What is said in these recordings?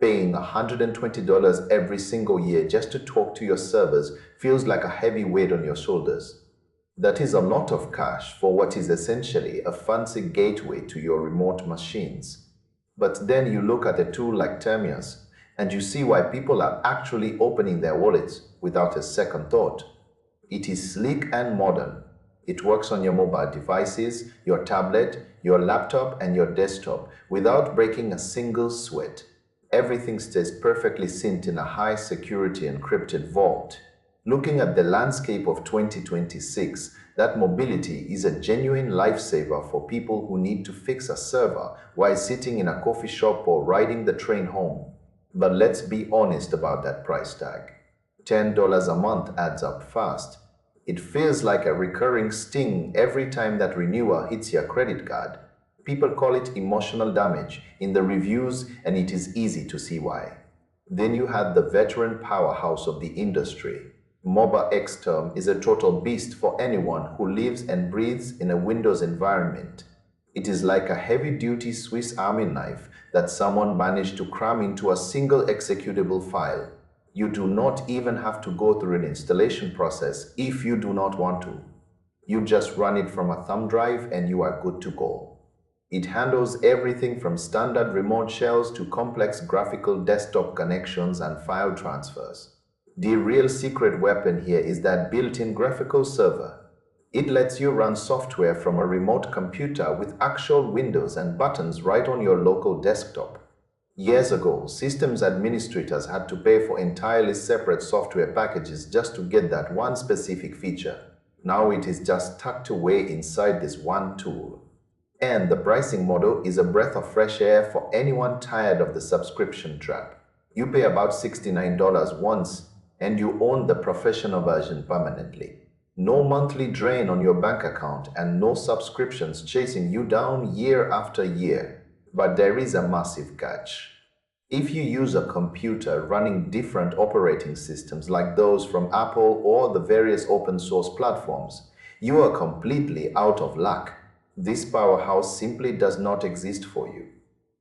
Paying $120 every single year just to talk to your servers feels like a heavy weight on your shoulders. That is a lot of cash for what is essentially a fancy gateway to your remote machines. But then you look at a tool like Termius and you see why people are actually opening their wallets without a second thought. It is sleek and modern. It works on your mobile devices, your tablet, your laptop, and your desktop without breaking a single sweat. Everything stays perfectly synced in a high-security encrypted vault. Looking at the landscape of 2026, that mobility is a genuine lifesaver for people who need to fix a server while sitting in a coffee shop or riding the train home. But let's be honest about that price tag. $10 a month adds up fast. It feels like a recurring sting every time that renewal hits your credit card. People call it emotional damage in the reviews, and it is easy to see why. Then you had the veteran powerhouse of the industry. MobaXterm is a total beast for anyone who lives and breathes in a Windows environment. It is like a heavy-duty Swiss Army knife that someone managed to cram into a single executable file. You do not even have to go through an installation process if you do not want to. You just run it from a thumb drive and you are good to go. It handles everything from standard remote shells to complex graphical desktop connections and file transfers. The real secret weapon here is that built-in graphical server. It lets you run software from a remote computer with actual windows and buttons right on your local desktop. Years ago, systems administrators had to pay for entirely separate software packages just to get that one specific feature. Now it is just tucked away inside this one tool. And the pricing model is a breath of fresh air for anyone tired of the subscription trap. You pay about $69 once, and you own the professional version permanently. No monthly drain on your bank account and no subscriptions chasing you down year after year. But there is a massive catch. If you use a computer running different operating systems like those from Apple or the various open source platforms, you are completely out of luck. This powerhouse simply does not exist for you.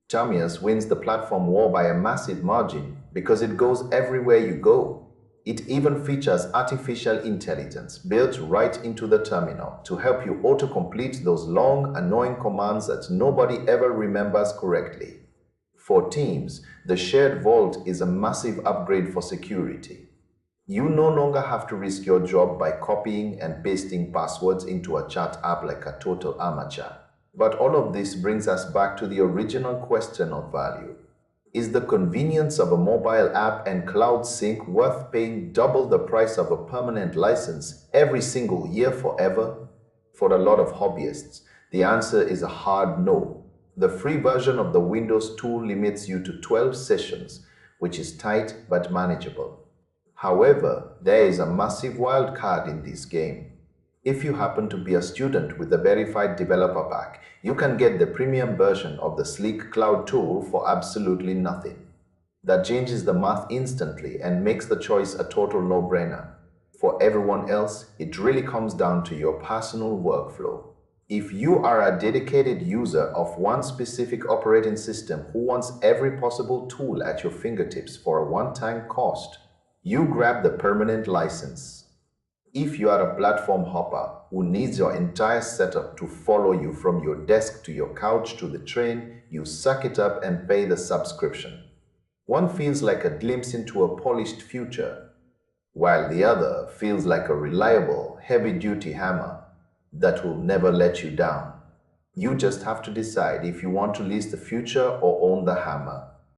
Termius wins the platform war by a massive margin because it goes everywhere you go. It even features artificial intelligence built right into the terminal to help you autocomplete those long, annoying commands that nobody ever remembers correctly. For teams, the shared vault is a massive upgrade for security. You no longer have to risk your job by copying and pasting passwords into a chat app like a total amateur. But all of this brings us back to the original question of value. Is the convenience of a mobile app and cloud sync worth paying double the price of a permanent license every single year forever? For a lot of hobbyists, the answer is a hard no. The free version of the Windows tool limits you to 12 sessions, which is tight but manageable. However, there is a massive wild card in this game. If you happen to be a student with a verified developer pack, you can get the premium version of the sleek cloud tool for absolutely nothing. That changes the math instantly and makes the choice a total no-brainer. For everyone else, it really comes down to your personal workflow. If you are a dedicated user of one specific operating system who wants every possible tool at your fingertips for a one-time cost, you grab the permanent license. If you are a platform hopper who needs your entire setup to follow you from your desk to your couch to the train, you suck it up and pay the subscription. One feels like a glimpse into a polished future, while the other feels like a reliable, heavy-duty hammer that will never let you down. You just have to decide if you want to lease the future or own the hammer.